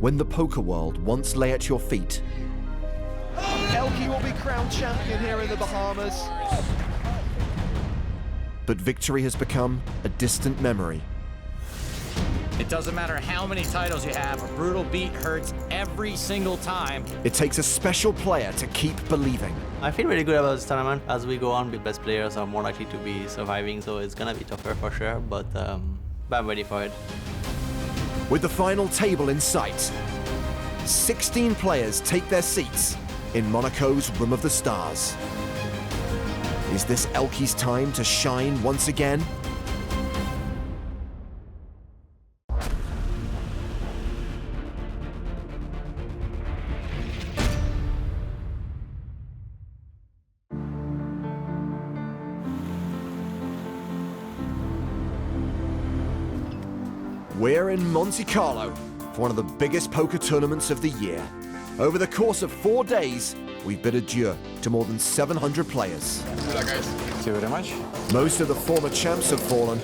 when the poker world once lay at your feet. ElkY will be crowned champion here in the Bahamas. But victory has become a distant memory. It doesn't matter how many titles you have, a brutal beat hurts every single time. It takes a special player to keep believing. I feel really good about this tournament. As we go on, the best players are more likely to be surviving, so it's gonna be tougher for sure, but I'm ready for it. With the final table in sight, 16 players take their seats in Monaco's Room of the Stars. Is this ElkY's time to shine once again? We're in Monte Carlo for one of the biggest poker tournaments of the year. Over the course of 4 days, we've bid adieu to more than 700 players. Good luck, guys. Thank you very much. Most of the former champs have fallen.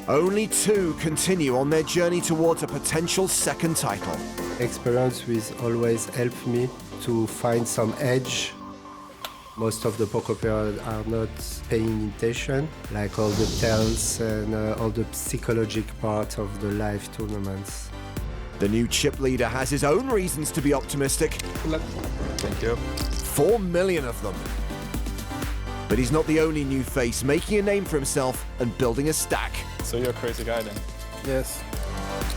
Only 2 continue on their journey towards a potential second title. Experience will always help me to find some edge. Most of the poker players are not paying attention, like all the tells and all the psychological part of the live tournaments. The new chip leader has his own reasons to be optimistic. Good luck. Thank you. 4 million of them. But he's not the only new face making a name for himself and building a stack. So you're a crazy guy then? Yes.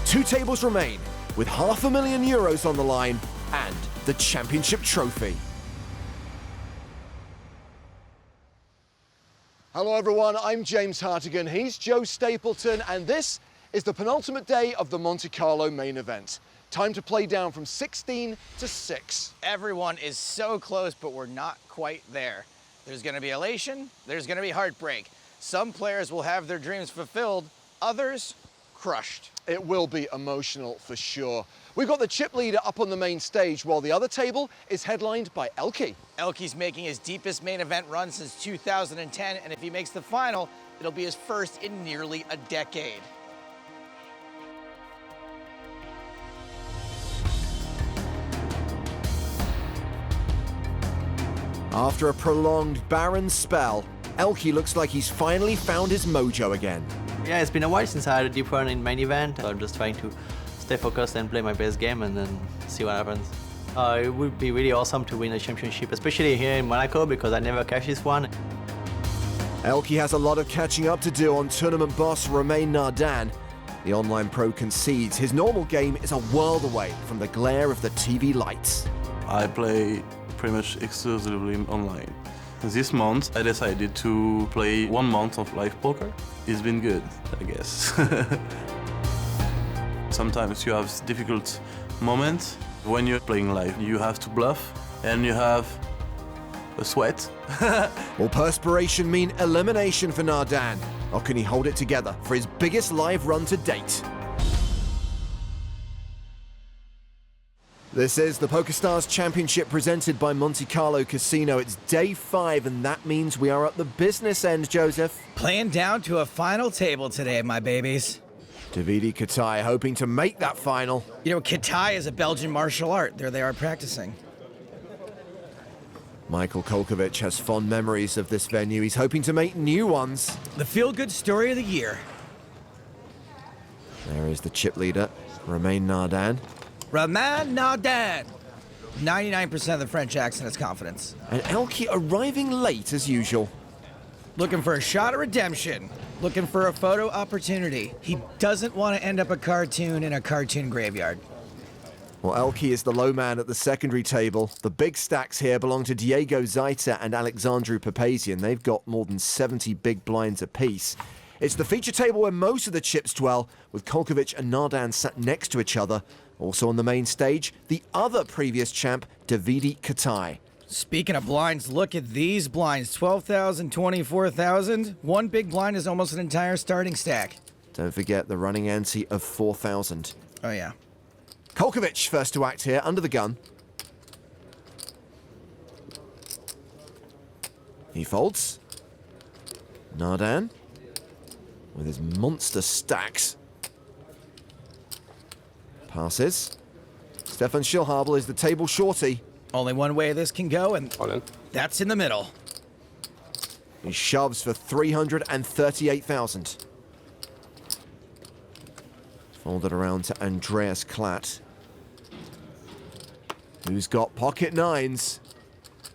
2 tables remain, with €500,000 on the line and the championship trophy. Hello everyone, I'm James Hartigan, he's Joe Stapleton, and this is the penultimate day of the Monte Carlo main event. Time to play down from 16 to 6. Everyone is so close, but we're not quite there. There's gonna be elation, there's gonna be heartbreak. Some players will have their dreams fulfilled, others crushed. It will be emotional for sure. We've got the chip leader up on the main stage while the other table is headlined by ElkY. ElkY's making his deepest main event run since 2010, and if he makes the final, it'll be his first in nearly a decade. After a prolonged barren spell, ElkY looks like he's finally found his mojo again. Yeah, it's been a while since I had a deep run in main event. So I'm just trying to stay focused and play my best game and then see what happens. It would be really awesome to win a championship, especially here in Monaco, because I never cashed this one. ElkY has a lot of catching up to do on tournament boss Romain Nardin. The online pro concedes his normal game is a world away from the glare of the TV lights. I play pretty much exclusively online. This month, I decided to play 1 month of live poker. It's been good, I guess. Sometimes you have difficult moments. When you're playing live, you have to bluff and you have a sweat. Will perspiration mean elimination for Nardin? Or can he hold it together for his biggest live run to date? This is the PokerStars Championship presented by Monte Carlo Casino. It's day 5, and that means we are at the business end, Joseph. Playing down to a final table today, my babies. Davide Katai hoping to make that final. You know, Katai is a Belgian martial art. There they are practicing. Michael Kolkovic has fond memories of this venue. He's hoping to make new ones. The feel-good story of the year. There is the chip leader, Romain Nardin. Romain Nardin. 99% of the French accent is confidence. And ElkY arriving late as usual. Looking for a shot of redemption. Looking for a photo opportunity. He doesn't want to end up a cartoon in a cartoon graveyard. Well, ElkY is the low man at the secondary table. The big stacks here belong to Diego Zaita and Alexandru Papazian. They've got more than 70 big blinds apiece. It's the feature table where most of the chips dwell, with Kolkovic and Nardin sat next to each other. Also on the main stage, the other previous champ, Davide Katai. Speaking of blinds, look at these blinds. 12,000, 24,000. One big blind is almost an entire starting stack. Don't forget the running ante of 4,000. Oh, yeah. Kolkovic first to act here, under the gun. He folds. Nardin, with his monster stacks. Passes. Stefan Schillhabel is the table shorty. Only one way this can go, and that's in the middle. He shoves for 338,000. Folded around to Andreas Klatt, who's got pocket nines.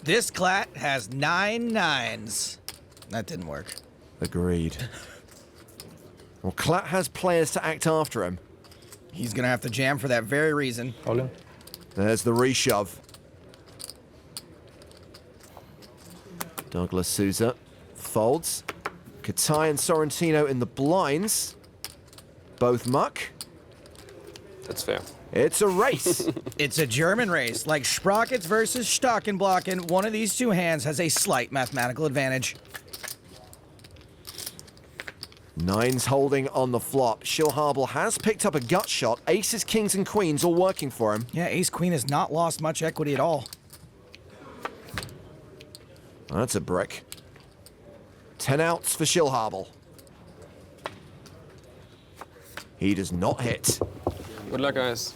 This Klatt has 9 nines. That didn't work. Agreed. Well, Klatt has players to act after him. He's gonna have to jam for that very reason. There's the reshove. Douglas Souza folds. Katai and Sorrentino in the blinds. Both muck. That's fair. It's a race. It's a German race, like Sprockets versus Stockenblocken. One of these two hands has a slight mathematical advantage. Nines holding on the flop. Schillhabel has picked up a gut shot. Aces, kings, and queens all working for him. Yeah, ace-queen has not lost much equity at all. That's a brick. 10 outs for Schillhabel. He does not hit. Good luck, guys.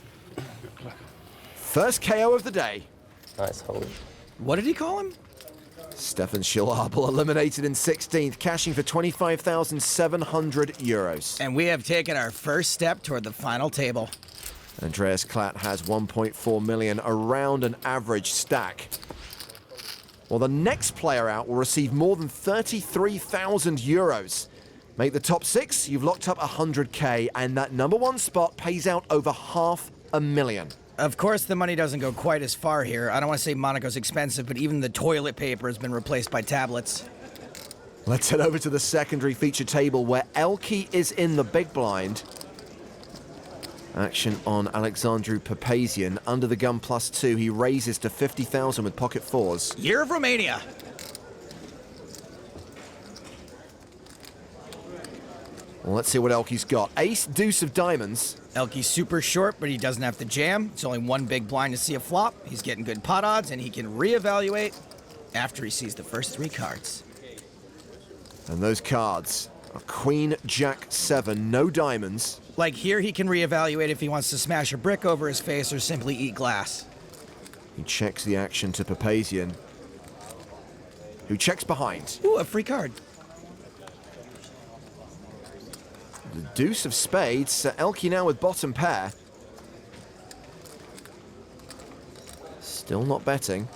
First KO of the day. Nice hold. What did he call him? Stefan Schillhabel eliminated in 16th, cashing for 25,700 euros. And we have taken our first step toward the final table. Andreas Klatt has 1.4 million, around an average stack. Well, the next player out will receive more than 33,000 euros. Make the top 6, you've locked up 100k, and that number 1 spot pays out over $500,000. Of course, the money doesn't go quite as far here. I don't want to say Monaco's expensive, but even the toilet paper has been replaced by tablets. Let's head over to the secondary feature table where ElkY is in the big blind. Action on Alexandru Papazian. Under the gun +2, he raises to 50,000 with pocket 4s. Year of Romania. Well, let's see what ElkY's got. Ace, deuce of diamonds. ElkY's super short, but he doesn't have to jam. It's only one big blind to see a flop. He's getting good pot odds, and he can reevaluate after he sees the first 3 cards. And those cards are Queen, Jack, 7, no diamonds. Like here, he can reevaluate if he wants to smash a brick over his face or simply eat glass. He checks the action to Papazian, who checks behind. Ooh, a free card. The deuce of spades. ElkY now with bottom pair. Still not betting.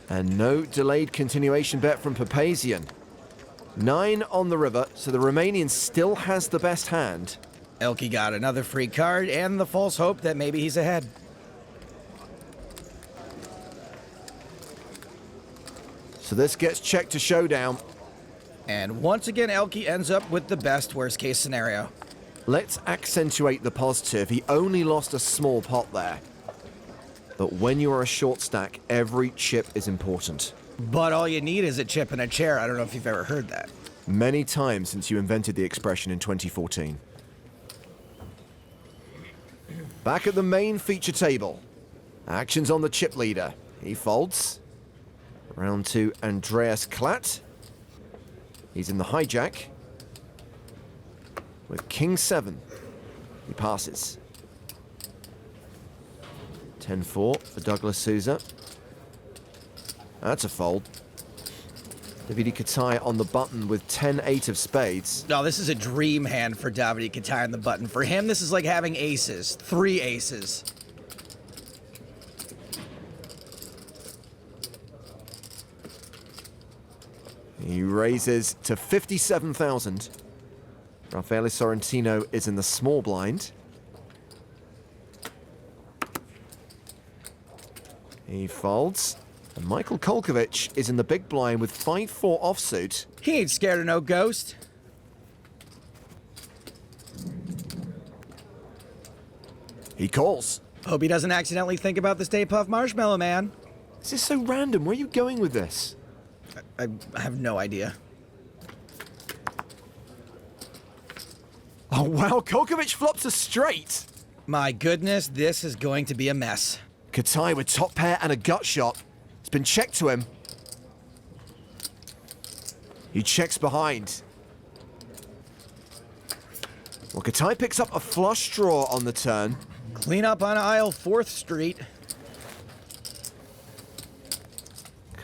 And no delayed continuation bet from Papazian. 9 on the river, so the Romanian still has the best hand. ElkY got another free card and the false hope that maybe he's ahead. So this gets checked to showdown. And once again, ElkY ends up with the best worst-case scenario. Let's accentuate the positive. He only lost a small pot there. But when you are a short stack, every chip is important. But all you need is a chip and a chair. I don't know if you've ever heard that. Many times since you invented the expression in 2014. Back at the main feature table. Actions on the chip leader. He folds. Round 2, Andreas Klatt. He's in the hijack. With King 7. He passes. 10-4 for Douglas Souza. That's a fold. Davide Katai on the button with 10-8 of spades. No, this is a dream hand for Davide Katai on the button. For him, this is like having aces. 3 aces. He raises to 57,000. Raffaele Sorrentino is in the small blind. He folds. And Michael Kolkovich is in the big blind with 5-4 offsuit. He ain't scared of no ghost. He calls. Hope he doesn't accidentally think about the Stay Puft Marshmallow Man. This is so random. Where are you going with this? I have no idea. Oh, wow. Kolkovich flops a straight. My goodness, this is going to be a mess. Katai with top pair and a gut shot. It's been checked to him. He checks behind. Well, Katai picks up a flush draw on the turn. Clean up on aisle 4th Street.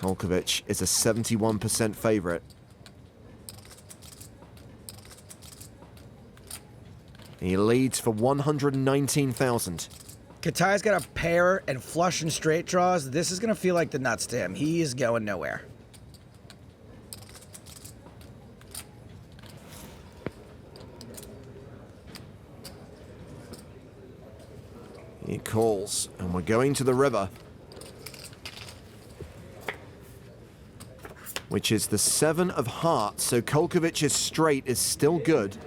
ElkY is a 71% favorite. He leads for 119,000. Katai's got a pair and flush and straight draws. This is going to feel like the nuts to him. He is going nowhere. He calls, and we're going to the river, which is the 7 of hearts, so ElkY's straight is still good.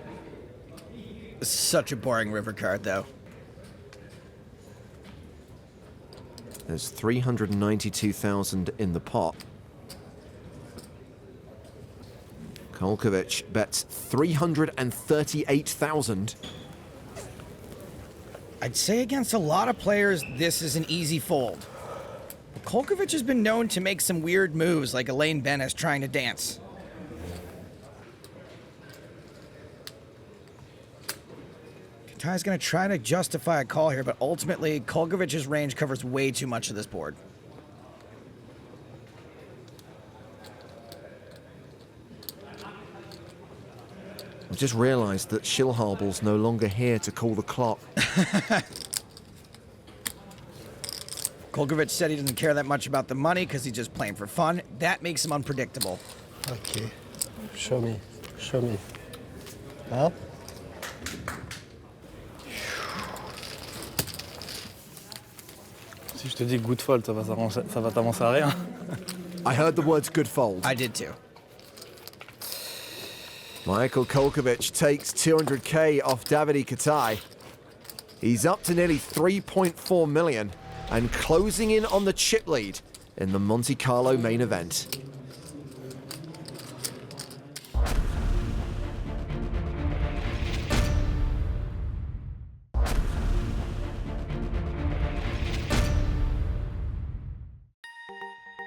Such a boring river card, though. There's 392,000 in the pot. ElkY bets 338,000. I'd say against a lot of players, this is an easy fold. But ElkY has been known to make some weird moves, like Elaine Bennis trying to dance. Katai's going to try to justify a call here, but ultimately, ElkY's range covers way too much of this board. I've just realized that Schillhabel's no longer here to call the clock. ElkY said he doesn't care that much about the money because he's just playing for fun. That makes him unpredictable. Okay. Show me. Show me. Huh? Si je te dis good fold, ça va t'avancer à rien. I heard the words good fold. I did too. Michael ElkY takes 200K off Davide Katai. He's up to nearly 3.4 million and closing in on the chip lead in the Monte Carlo main event.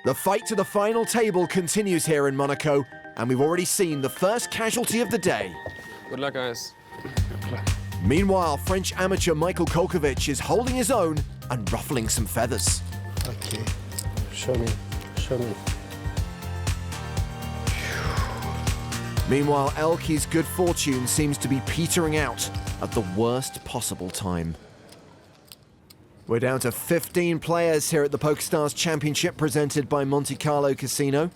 The fight to the final table continues here in Monaco, and we've already seen the first casualty of the day. Good luck, guys. Meanwhile, French amateur Michael ElkY is holding his own and ruffling some feathers. Okay. Show me. Show me. Meanwhile, ElkY's good fortune seems to be petering out at the worst possible time. We're down to 15 players here at the PokerStars Championship presented by Monte Carlo Casino.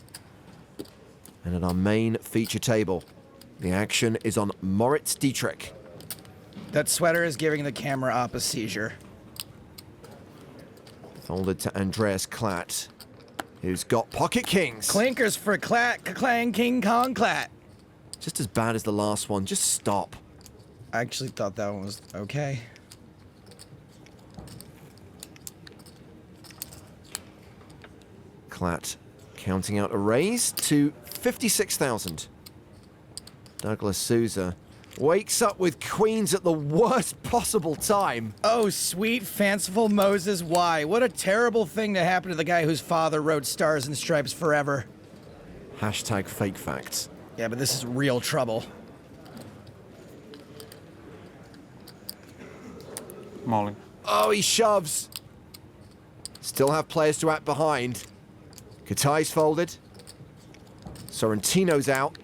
And at our main feature table, the action is on Moritz Dietrich. That sweater is giving the camera op a seizure. Folded to Andreas Klatt, who's got pocket kings. Clinkers for Klatt, Klang, King Kong Klatt. Just as bad as the last one, just stop. I actually thought that one was okay. Klatt counting out a raise to 56,000. Douglas Souza wakes up with queens at the worst possible time. Oh, sweet, fanciful Moses, why? What a terrible thing to happen to the guy whose father wrote Stars and Stripes forever. Hashtag fake facts. Yeah, but this is real trouble. Mauling. Oh, he shoves. Still have players to act behind. Katai's folded. Sorrentino's out.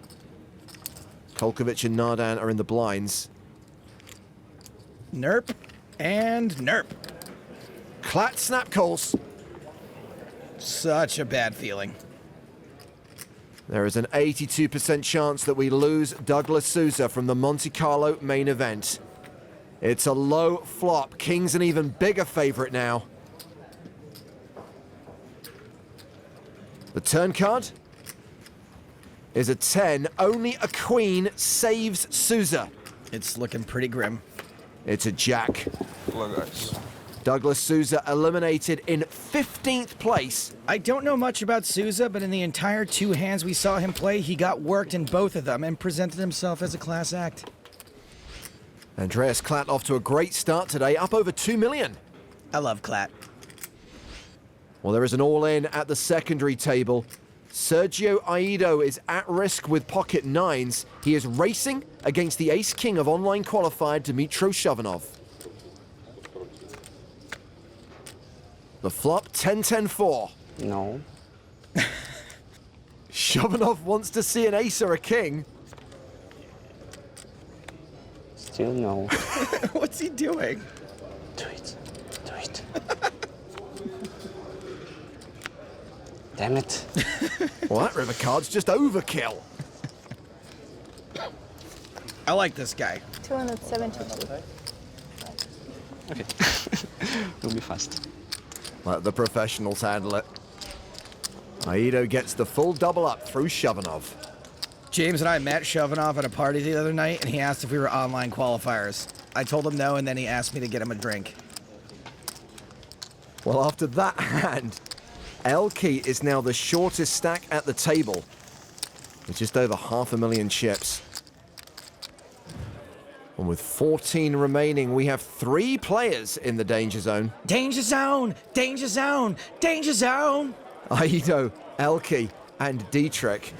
ElkY and Nardan are in the blinds. Nerp and nerp. Klatt snap calls. Such a bad feeling. There is an 82% chance that we lose Douglas Souza from the Monte Carlo main event. It's a low flop. King's an even bigger favorite now. The turn card is a 10. Only a queen saves Souza. It's looking pretty grim. It's a jack. Good luck, guys. Douglas Souza eliminated in 15th place. I don't know much about Souza, but in the entire 2 hands we saw him play, he got worked in both of them and presented himself as a class act. Andreas Klatt off to a great start today, up over 2 million. I love Klatt. Well, there is an all-in at the secondary table. Sergio Aido is at risk with pocket nines. He is racing against the ace-king of online qualifier Dmitro Shavanov. The flop, 10-10-4. No. Shavanov wants to see an ace or a king. Still no. What's he doing? Do it. Do it. Damn it. Well, that river card's just overkill. I like this guy. 272. Okay. We'll be fast. Let the professionals handle it. Aido gets the full double up through Shavanov. James and I met Shavanov at a party the other night, and he asked if we were online qualifiers. I told him no, and then he asked me to get him a drink. Well, after that hand, ElkY is now the shortest stack at the table, with just over 500,000 chips. And with 14 remaining, we have 3 players in the danger zone. Danger zone! Danger zone! Danger zone! Aido, ElkY, and Dietrich.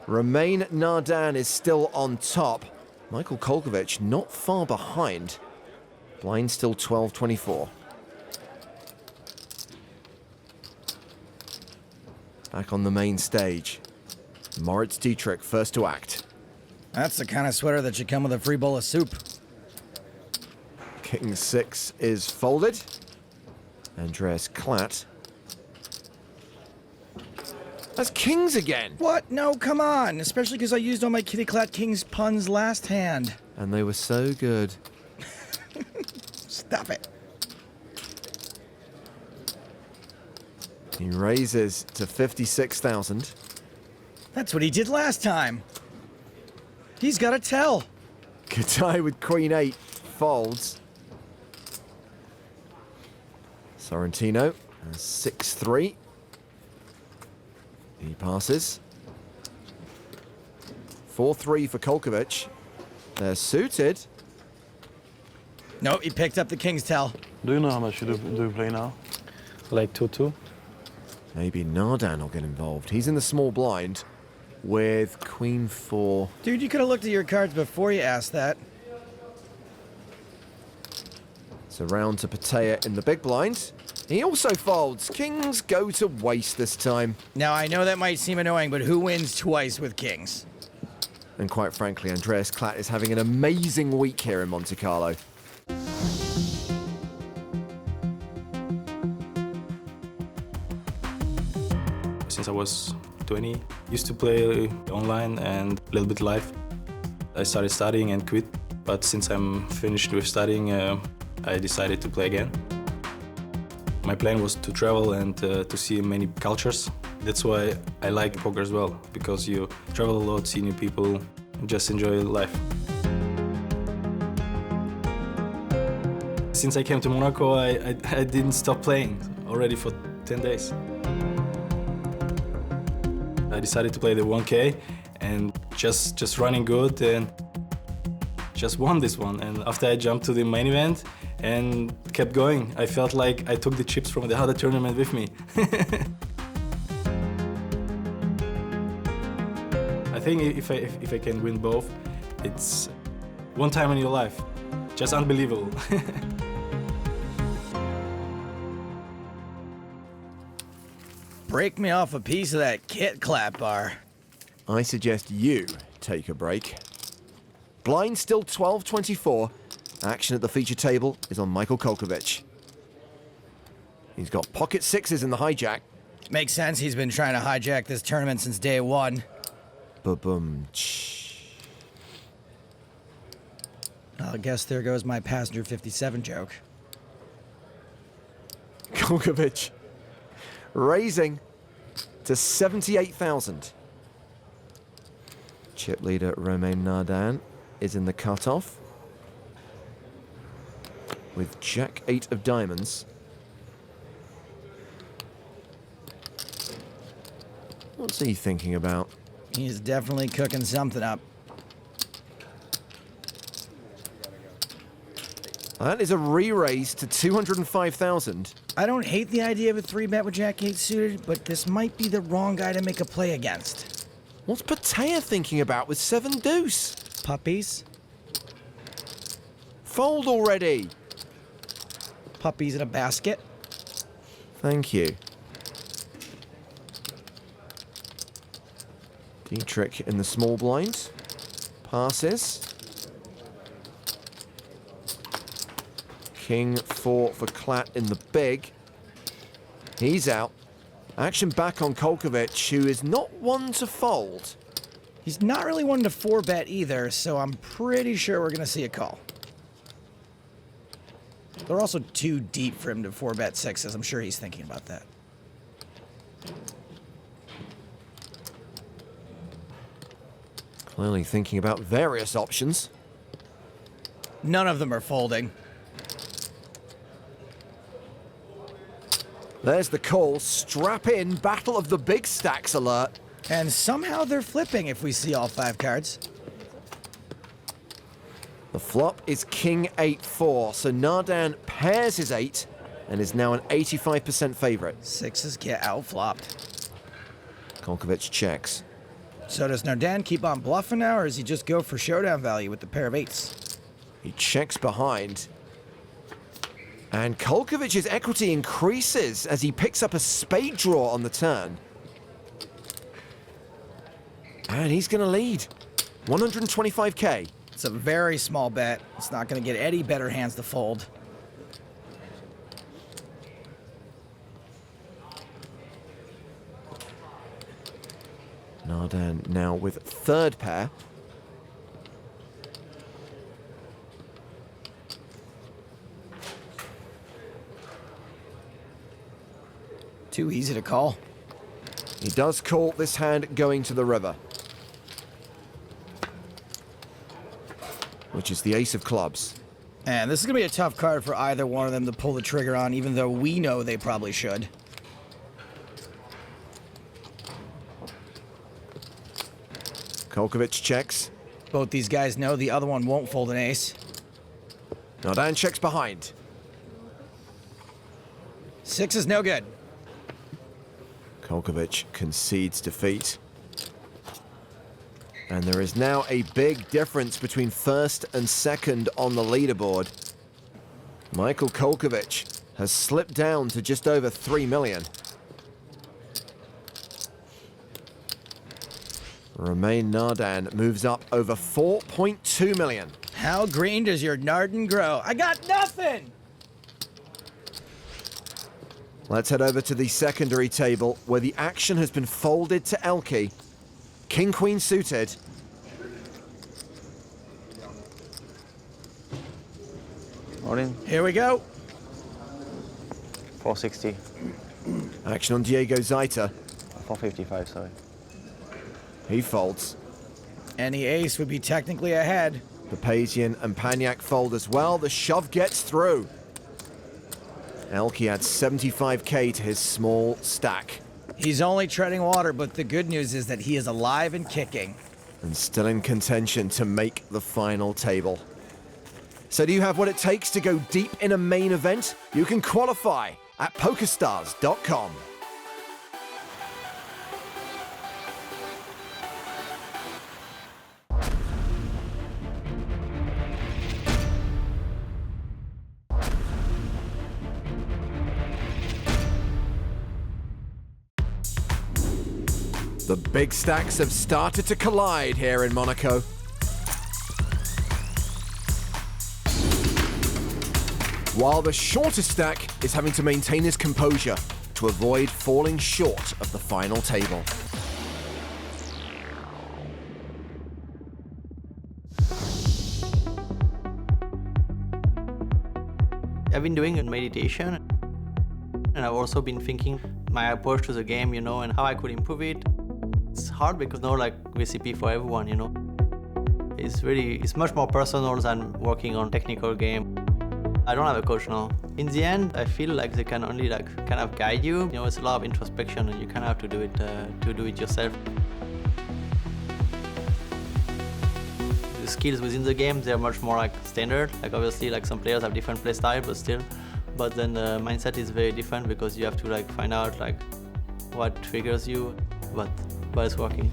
Romain Nardan is still on top. Michael Kolkovich not far behind. Blind still 12-24. Back on the main stage. Moritz Dietrich first to act. That's the kind of sweater that should come with a free bowl of soup. King 6 is folded. Andreas Klatt. That's kings again. What? No, come on. Especially because I used all my Kitty Clat Kings puns last hand. And they were so good. Stop it. He raises to 56,000. That's what he did last time. He's got to tell. Katai with Queen 8 folds. Sorrentino has 6-3. He passes. 4-3 for Kolkovich. They're suited. Nope, he picked up the King's tell. Do you know how much do you play now? Like 2-2. Maybe Nardan will get involved. He's in the small blind with Queen 4. Dude, you could have looked at your cards before you asked that. So round to Patea in the big blind. He also folds. Kings go to waste this time. Now, I know that might seem annoying, but who wins twice with Kings? And quite frankly, Andreas Klatt is having an amazing week here in Monte Carlo. Since I was 20, used to play online and a little bit live. I started studying and quit, but since I'm finished with studying, I decided to play again. My plan was to travel and to see many cultures. That's why I like poker as well, because you travel a lot, see new people, and just enjoy life. Since I came to Monaco, I didn't stop playing already for 10 days. I decided to play the 1K and just running good and just won this one. And after I jumped to the main event and kept going, I felt like I took the chips from the other tournament with me. I think if I can win both, it's one time in your life. Just unbelievable. Break me off a piece of that Kit Clap bar. I suggest you take a break. Blind still 12-24. Action at the feature table is on Michael Kolkovich. He's got pocket sixes in the hijack. Makes sense, he's been trying to hijack this tournament since day one. Ba-boom. I guess there goes my passenger 57 joke. Kolkovich raising to 78,000. Chip leader Romain Nardan is in the cutoff with Jack 8 of diamonds. What's he thinking about? He's definitely cooking something up. That is a re-raise to 205,000. I don't hate the idea of a 3-bet with Jack-8 suited, but this might be the wrong guy to make a play against. What's Patea thinking about with 7 deuce? Puppies? Fold already. Puppies in a basket? Thank you. Dietrich in the small blind. Passes. King 4 for Klatt in the big. He's out. Action back on Kolkovic, who is not one to fold. He's not really one to 4-bet either, so I'm pretty sure we're going to see a call. They're also too deep for him to 4-bet 6s. I'm sure he's thinking about that. Clearly thinking about various options. None of them are folding. There's the call. Strap in. Battle of the big stacks alert. And somehow they're flipping if we see all 5 cards. The flop is King 8-4, so Nardan pairs his 8 and is now an 85% favorite. 6s get outflopped. Kolkovic checks. So does Nardan keep on bluffing now, or does he just go for showdown value with the pair of 8s? He checks behind. And Kolkovic's equity increases as he picks up a spade draw on the turn. And he's going to lead. 125k. It's a very small bet. It's not going to get any better hands to fold. Nardan now with 3rd pair. Too easy to call. He does call this hand going to the river, which is the ace of clubs. And this is going to be a tough card for either one of them to pull the trigger on, even though we know they probably should. Kolkovic checks. Both these guys know the other one won't fold an ace. Nardan checks behind. 6 is no good. Kolkovic concedes defeat. And there is now a big difference between 1st and 2nd on the leaderboard. Michael Kolkovic has slipped down to just over 3 million. Romain Nardan moves up over 4.2 million. How green does your Nardan grow? I got nothing! Let's head over to the secondary table, where the action has been folded to ElkY. King-Queen suited. Morning. Here we go. 460. Action on Diego Zaita. 455, sorry. He folds. Any ace would be technically ahead. Papazian and Paniak fold as well. The shove gets through. ElkY adds 75k to his small stack. He's only treading water, but the good news is that he is alive and kicking. And still in contention to make the final table. So do you have what it takes to go deep in a main event? You can qualify at PokerStars.com. The big stacks have started to collide here in Monaco. While the shorter stack is having to maintain his composure to avoid falling short of the final table. I've been doing meditation, and I've also been thinking my approach to the game, you know, and how I could improve it. It's hard because no like recipe for everyone, you know. It's much more personal than working on technical game. I don't have a coach now. In the end, I feel like they can only like kind of guide you. You know, it's a lot of introspection, and you kind of have to do it yourself. the skills within the game, they're much more like standard. Like obviously, like some players have different play style, but still. But then the mindset is very different because you have to like find out like what triggers you, but it's working.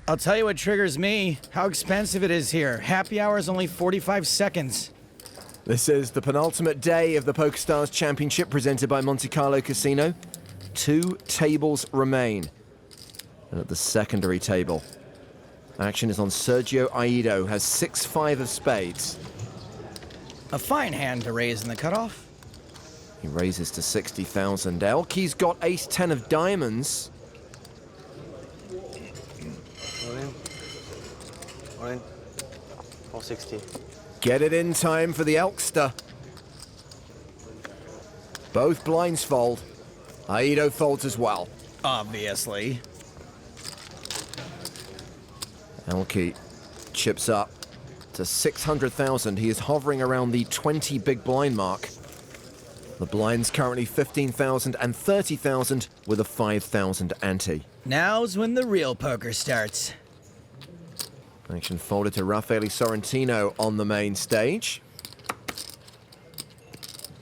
I'll tell you what triggers me, how expensive it is here. Happy hour is only 45 seconds. This is the penultimate day of the PokerStars Championship presented by Monte Carlo Casino. 2 tables remain. And at the secondary table, action is on Sergio Aido, has 6-5 of spades. A fine hand to raise in the cutoff. He raises to 60,000. ElkY's got ace-10 of diamonds. All in. 460. Get it in time for the Elkster. Both blinds fold. Aido folds as well. Obviously. ElkY chips up to 600,000. He is hovering around the 20 big blind mark. The blind's currently 15,000 and 30,000 with a 5,000 ante. Now's when the real poker starts. Action folded to Raffaele Sorrentino on the main stage.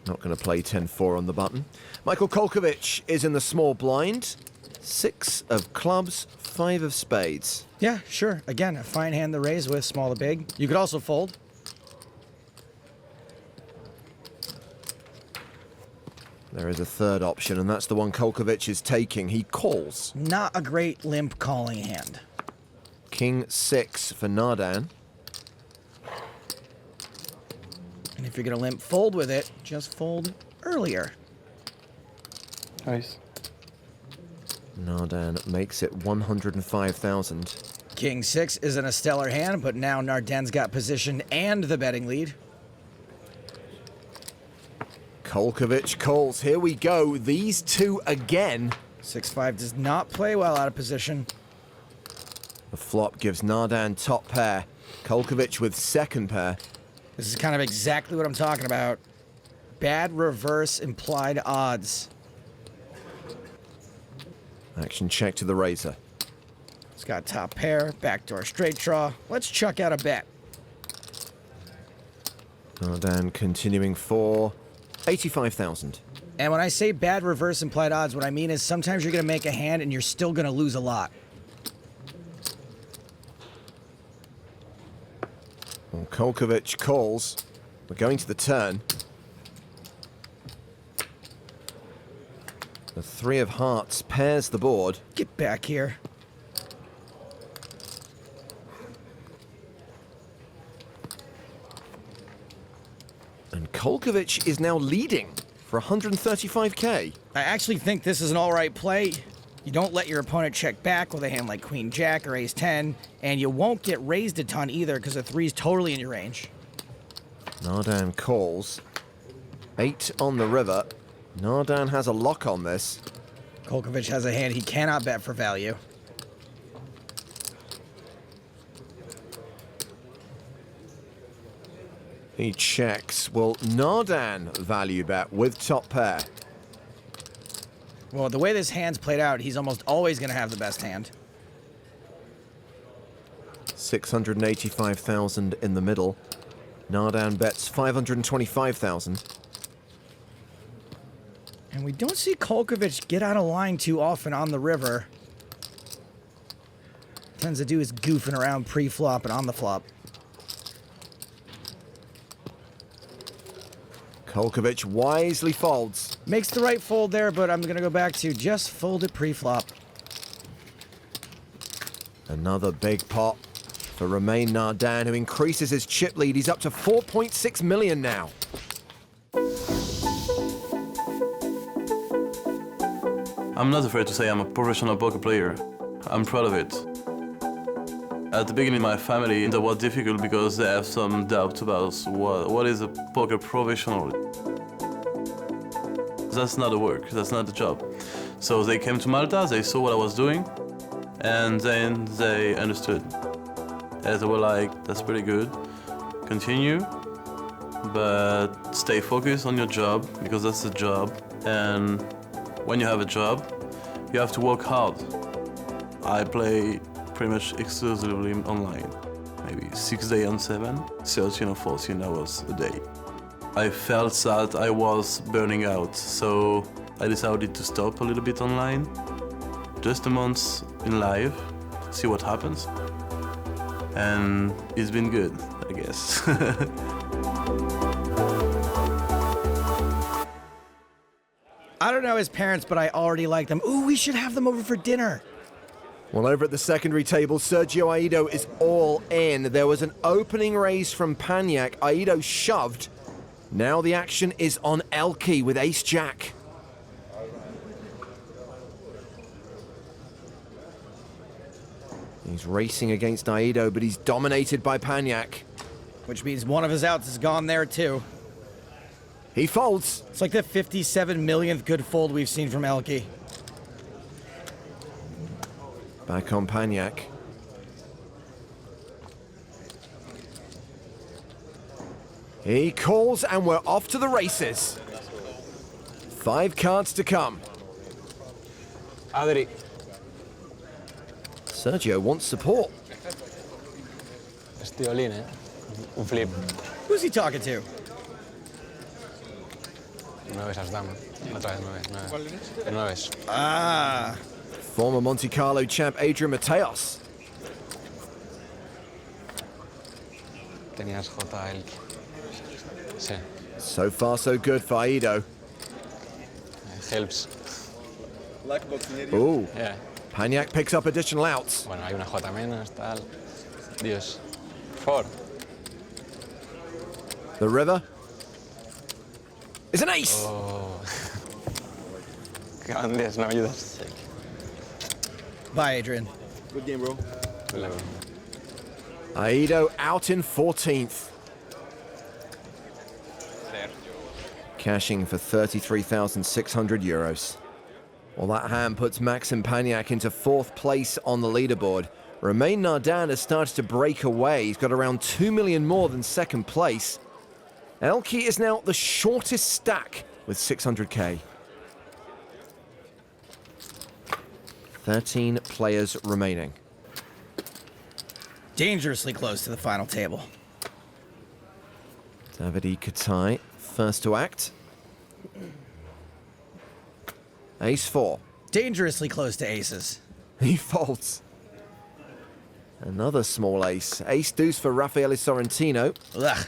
Not going to play 10-4 on the button. Michael Kolkovic is in the small blind. 6 of clubs, 5 of spades. Yeah, sure. Again, a fine hand to raise with, small to big. You could also fold. There is a third option, and that's the one Kolkovic is taking. He calls. Not a great limp calling hand. King 6 for Nardan. And if you're going to limp fold with it, just fold earlier. Nice. Nardan makes it 105,000. King 6 isn't a stellar hand, but now Nardan's got position and the betting lead. Kolkovic calls. Here we go. These two again. 6-5 does not play well out of position. The flop gives Nardan top pair. Kolkovic with second pair. This is kind of exactly what I'm talking about. Bad reverse implied odds. Action check to the razor. It's got top pair, backdoor straight draw. Let's chuck out a bet. Nardan continuing for 85,000. And when I say bad reverse implied odds, what I mean is sometimes you're going to make a hand and you're still going to lose a lot. Well, Kolkovic calls. We're going to the turn. The 3 of hearts pairs the board. Get back here. And Kolkovic is now leading for 135k. I actually think this is an all right play. You don't let your opponent check back with a hand like Queen Jack or Ace 10, and you won't get raised a ton either because the 3's totally in your range. Nardan calls. 8 on the river. Nardan has a lock on this. Kolkovic has a hand he cannot bet for value. He checks. Will Nardan value bet with top pair? Well, the way this hand's played out, he's almost always going to have the best hand. 685,000 in the middle. Nardan bets 525,000. And we don't see Kolkovic get out of line too often on the river. Tends to do his goofing around pre-flop and on the flop. Kolkovic wisely folds. Makes the right fold there, but I'm going to go back to just fold it pre-flop. Another big pot for Romain Nardan, who increases his chip lead. He's up to 4.6 million now. I'm not afraid to say I'm a professional poker player. I'm proud of it. At the beginning, my family, that was difficult because they have some doubt about what is a poker professional. That's not the work, that's not the job. So they came to Malta, they saw what I was doing, and then they understood. And they were like, that's pretty good, continue, but stay focused on your job, because that's the job. And when you have a job, you have to work hard. I play pretty much exclusively online. Maybe 6 days on 7, 13 or 14 hours a day. I felt that I was burning out, so I decided to stop a little bit online. Just a month in live, see what happens. And it's been good, I guess. I don't know his parents, but I already like them. Ooh, we should have them over for dinner. Well, over at the secondary table, Sergio Aido is all in. There was an opening raise from Paniak. Aido shoved. Now the action is on ElkY with ace-jack. He's racing against Aido, but he's dominated by Paniak. Which means one of his outs is gone there, too. He folds. It's like the 57 millionth good fold we've seen from ElkY. Back on Paniak. He calls and we're off to the races. 5 cards to come. Adri. Sergio wants support. Estoy all-in, eh? Un flip. Who's he talking to? 9 as dama. Otra vez 9. 9. Ah. Former Monte Carlo champ Adrian Mateos. Tenías J ElkY. Sí. So far, so good for Aido. Helps. Ooh. Yeah. Paniak picks up additional outs. Bueno, hay una J menos, tal. Dios. 4. The river is an ace. Oh. Grandes, no me ayudas. Bye, Adrian. Good game, bro. Aido out in 14th. Cashing for 33,600 euros. Well, that hand puts Maxim Paniak into 4th place on the leaderboard. Romain Nardan has started to break away. He's got around 2 million more than 2nd place. ElkY is now the shortest stack with 600k. 13 players remaining. Dangerously close to the final table. Davide Katai, first to act. Ace 4. Dangerously close to aces. He folds. Another small ace. Ace deuce for Raffaele Sorrentino. Ugh.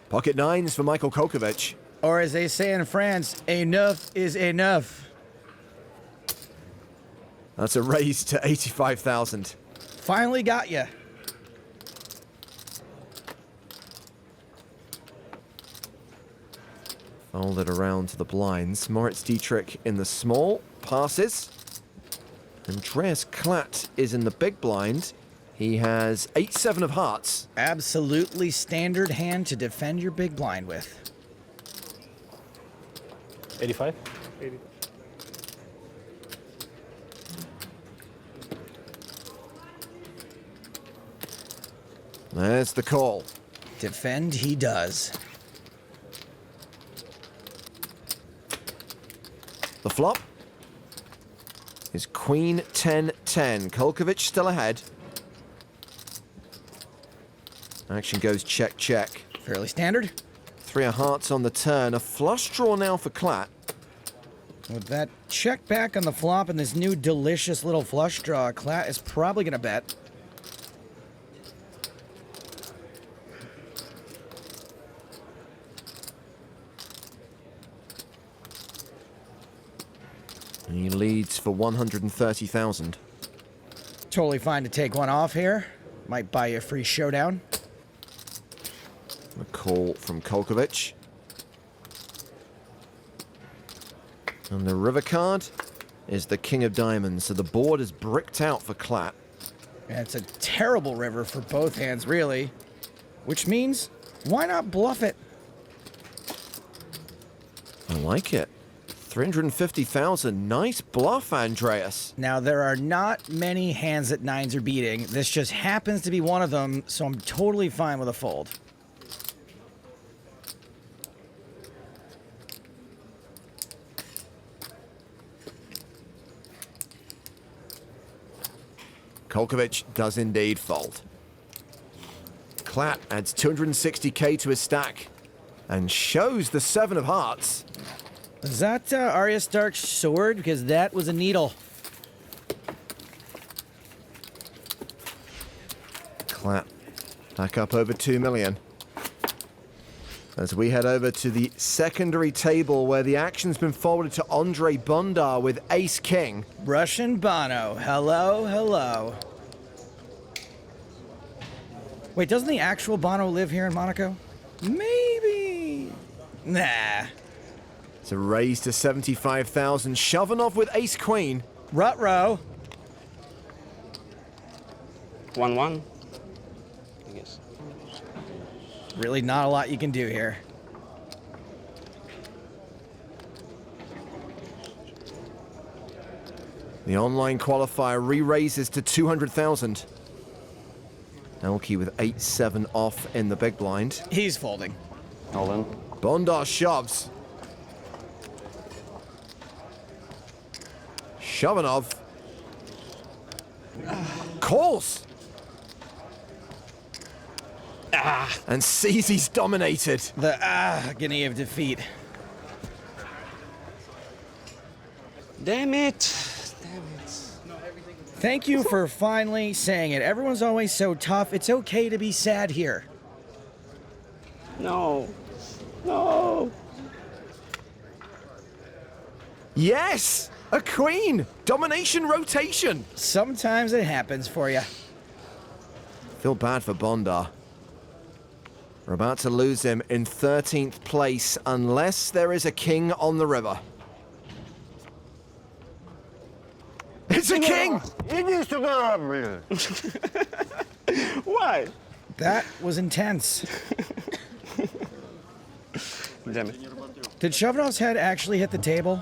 Pocket nines for Michael Kolkovic. Or as they say in France, enough is enough. That's a raise to 85,000. Finally got ya. Folded around to the blinds. Moritz Dietrich in the small. Passes. Andreas Klatt is in the big blind. He has 8-7 of hearts. Absolutely standard hand to defend your big blind with. 85? 80. There's the call. Defend he does. The flop is Queen 10-10. Kolkovic still ahead. Action goes check, check. Fairly standard. 3 of hearts on the turn. A flush draw now for Klatt. With that check back on the flop and this new delicious little flush draw, Klatt is probably going to bet. He leads for 130,000. Totally fine to take one off here. Might buy you a free showdown. A call from Kolkovic. And the river card is the King of Diamonds, so the board is bricked out for Klatt. And it's a terrible river for both hands, really. Which means, why not bluff it? I like it. 350,000. Nice bluff, Andreas. Now, there are not many hands that nines are beating. This just happens to be one of them, so I'm totally fine with a fold. KolkOvic does indeed fold. Klatt adds 260k to his stack and shows the 7 of hearts. Is that Arya Stark's sword? Because that was a needle. Klatt back up over 2 million. As we head over to the secondary table where the action's been forwarded to Andrey Bondar with ace-king. Russian Bono. Hello, hello. Wait, doesn't the actual Bono live here in Monaco? Maybe. Nah. It's a raise to 75,000. Shovanov with ace-queen. Ruh-roh. 1-1. I guess. Really not a lot you can do here. The online qualifier re-raises to 200,000. ElkY with 8-7 off in the big blind. He's folding. All in. Bondar shoves. Shovanov calls. And sees he's dominated. The agony of defeat. Damn it. Thank you for finally saying it. Everyone's always so tough. It's okay to be sad here. No. No. Yes! A queen! Domination rotation! Sometimes it happens for you. Feel bad for Bondar. We're about to lose him in 13th place unless there is a king on the river. It's a king! Why? That was intense. Damn it. Did Shovanov's head actually hit the table?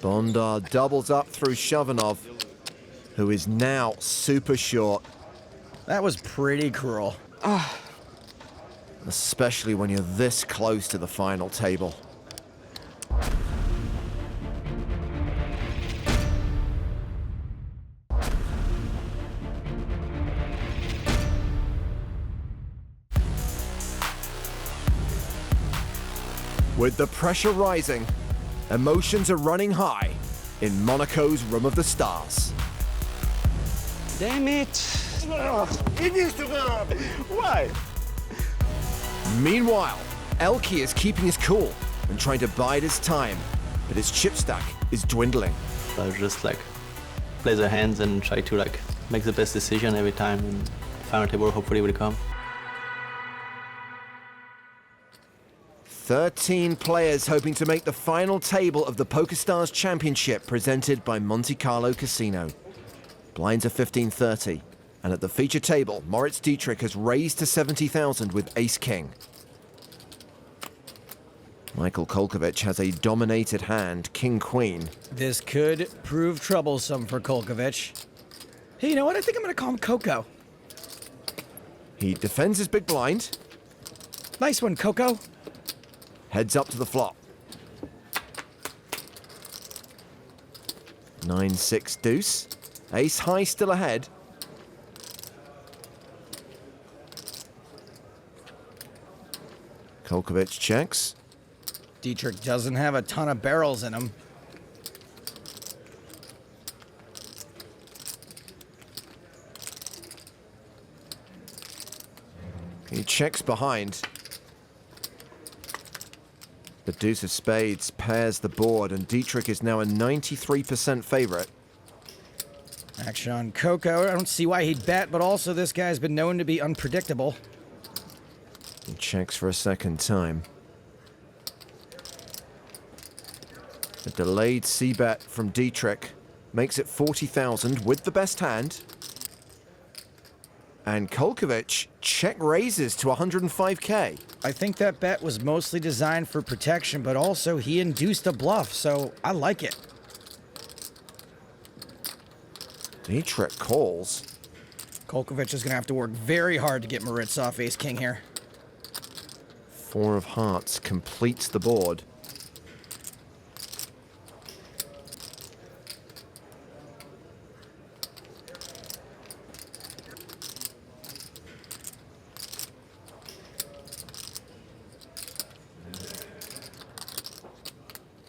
Bondar doubles up through Shovanov, who is now super short. That was pretty cruel. Especially when you're this close to the final table. With the pressure rising, emotions are running high in Monaco's Room of the Stars. Damn it. Why? Meanwhile, ElkY is keeping his cool and trying to bide his time, but his chip stack is dwindling. So I just like play the hands and try to like make the best decision every time, and final table hopefully will come. 13 players hoping to make the final table of the PokerStars Championship presented by Monte Carlo Casino. Blinds are 15-30, and at the feature table, Moritz Dietrich has raised to 70,000 with ace-king. Michael KolkOvic has a dominated hand, king-queen. This could prove troublesome for KolkOvic. Hey, you know what? I think I'm going to call him Coco. He defends his big blind. Nice one, Coco. Heads up to the flop. 9-6 deuce. Ace high still ahead. KolkOvic checks. Dietrich doesn't have a ton of barrels in him. He checks behind. The deuce of spades pairs the board, and Dietrich is now a 93% favorite. Action on Coco. I don't see why he'd bet, but also this guy's been known to be unpredictable. He checks for a second time. A delayed c-bet from Dietrich makes it 40,000 with the best hand. And KolkOvic check raises to 105k. I think that bet was mostly designed for protection, but also he induced a bluff, so I like it. Dietrich calls. KolkOvic is going to have to work very hard to get Moritz off ace-king here. 4 of hearts completes the board.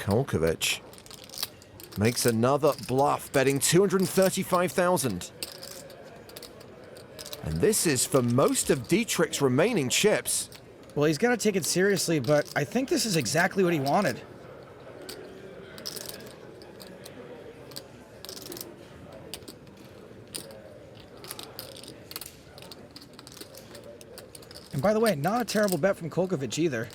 KolkOvic makes another bluff, betting 235,000. And this is for most of Dietrich's remaining chips. Well, he's got to take it seriously, but I think this is exactly what he wanted. And by the way, not a terrible bet from KolkOvic either.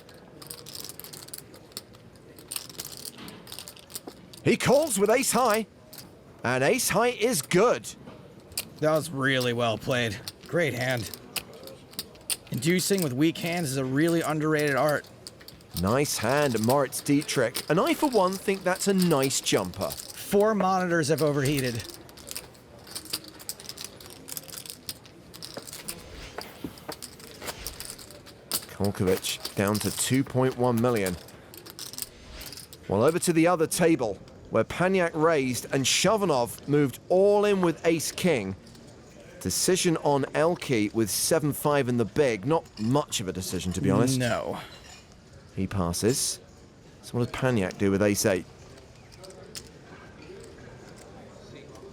He calls with ace high, and ace high is good. That was really well played. Great hand. Inducing with weak hands is a really underrated art. Nice hand, Moritz Dietrich. And I, for one, think that's a nice jumper. 4 monitors have overheated. KolkOvic down to 2.1 million. Well, over to the other table, where Paniak raised and Shovanov moved all in with ace-king. Decision on ElkY with 7-5 in the big. Not much of a decision, to be honest. No. He passes. So what does Paniak do with ace-8?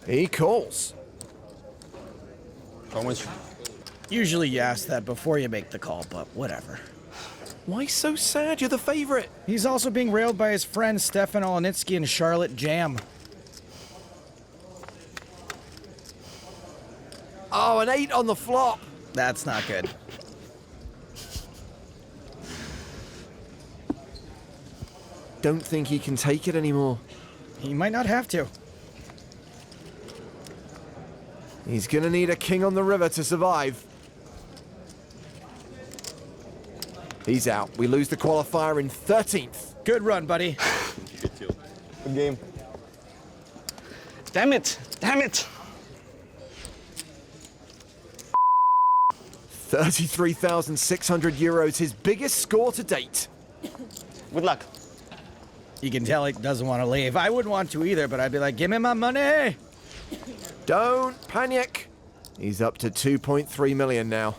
He calls. Usually you ask that before you make the call, but whatever. Why so sad? You're the favorite. He's also being railed by his friends Stefan Olenitsky and Charlotte Jam. Oh, an 8 on the flop. That's not good. Don't think he can take it anymore. He might not have to. He's gonna need a king on the river to survive. He's out. We lose the qualifier in 13th. Good run, buddy. Good game. Damn it! Damn it! 33,600 euros, his biggest score to date. Good luck. You can tell he doesn't want to leave. I wouldn't want to either, but I'd be like, give me my money. Don't panic. He's up to 2.3 million now.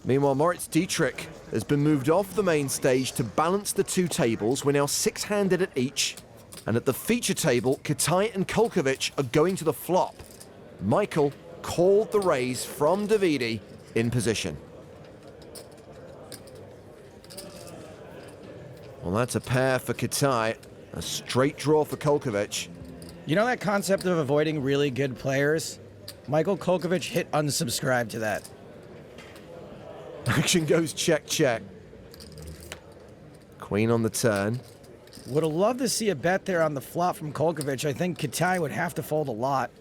Meanwhile, Moritz Dietrich has been moved off the main stage to balance the two tables. We're now 6-handed at each. And at the feature table, ElkY and KolkOvic are going to the flop. Michael called the raise from Davide in position. Well, that's a pair for ElkY. A straight draw for KolkOvic. You know that concept of avoiding really good players? Michael KolkOvic hit unsubscribe to that. Action goes check, check. Queen on the turn. Would have loved to see a bet there on the flop from KolkOvic. I think ElkY would have to fold a lot.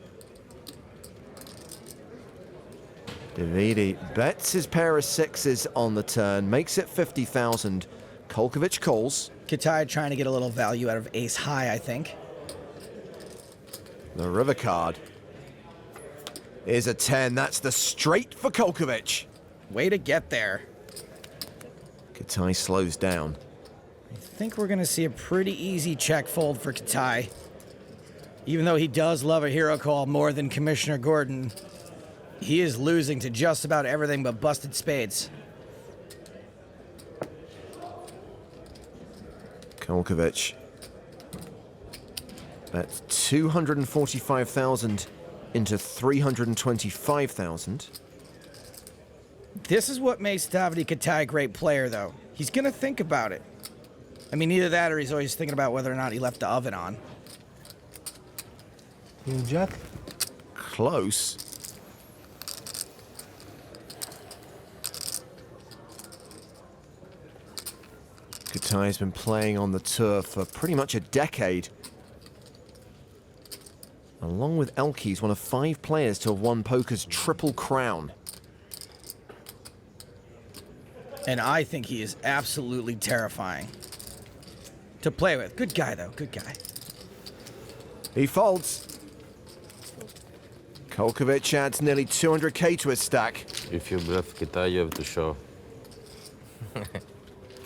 Davide bets his pair of sixes on the turn, makes it 50,000. KolkOvic calls. ElkY trying to get a little value out of ace high, I think. The river card is a 10. That's the straight for KolkOvic. Way to get there. ElkY slows down. I think we're going to see a pretty easy check fold for ElkY. Even though he does love a hero call more than Commissioner Gordon, he is losing to just about everything but busted spades. KolkOvic. That's 245,000 into 325,000. This is what makes Davide ElkY a great player, though. He's going to think about it. I mean, either that or he's always thinking about whether or not he left the oven on. Jack? Close. ElkY has been playing on the tour for pretty much a decade. Along with ElkY, he's one of 5 players to have won poker's Triple Crown. And I think he is absolutely terrifying to play with. Good guy, though. Good guy. He folds. KolkOvic adds nearly 200k to his stack. If you bluff ElkY, you have to show. I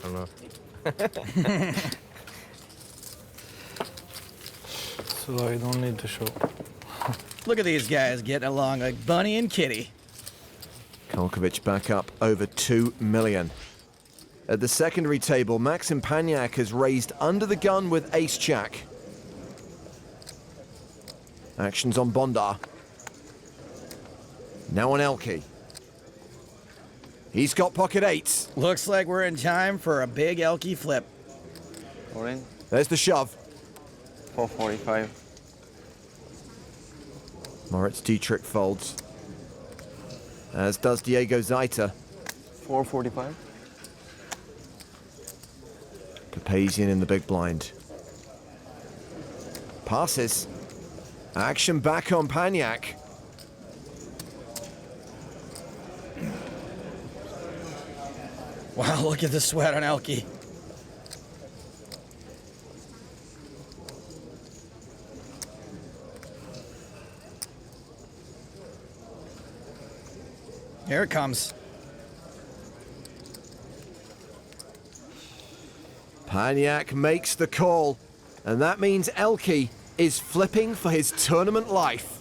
don't know. So I don't need to show. Look at these guys getting along like Bunny and Kitty. KolkOvic back up over 2 million. At the secondary table, Maxim Paniak has raised under the gun with ace-jack. Actions on Bondar. Now on ElkY. He's got pocket eights. Looks like we're in time for a big ElkY flip. All in. There's the shove. 445. Moritz Dietrich folds. As does Diego Zaita. 445. Papazian in the big blind. Passes. Action back on Paniak. Wow, look at the sweat on ElkY. Here it comes. Paniak makes the call, and that means ElkY is flipping for his tournament life.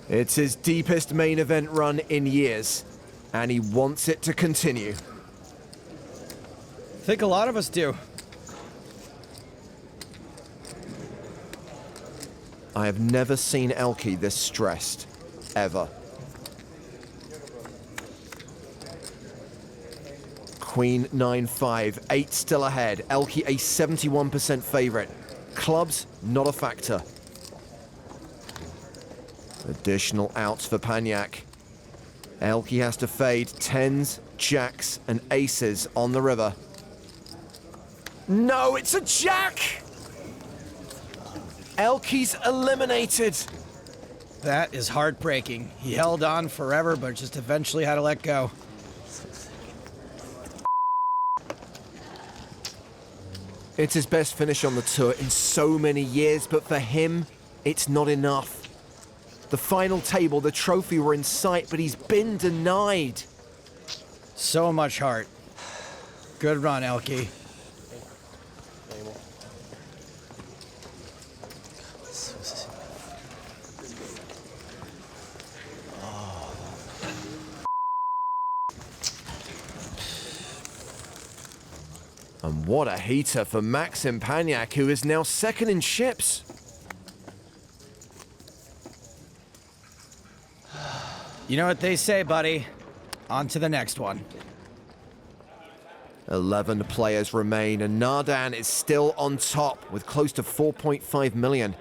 It's his deepest main event run in years, and he wants it to continue. I think a lot of us do. I have never seen ElkY this stressed, ever. Queen 9-5, 8 still ahead. ElkY a 71% favorite. Clubs, not a factor. Additional outs for Paniak. ElkY has to fade 10s, jacks, and aces on the river. No, it's a jack! ElkY's eliminated. That is heartbreaking. He held on forever, but just eventually had to let go. It's his best finish on the tour in so many years, but for him, it's not enough. The final table, the trophy were in sight, but he's been denied. So much heart. Good run, ElkY. And what a heater for Maxim Paniak, who is now second in chips. You know what they say, buddy. On to the next one. 11 players remain, and Nardan is still on top with close to 4.5 million.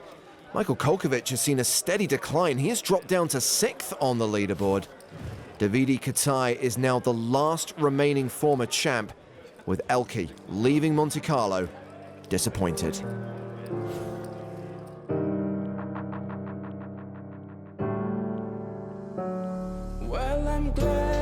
Michael Kolkovic has seen a steady decline. He has dropped down to 6th on the leaderboard. Davide Katai is now the last remaining former champ, with ElkY leaving Monte Carlo disappointed. Well, I'm glad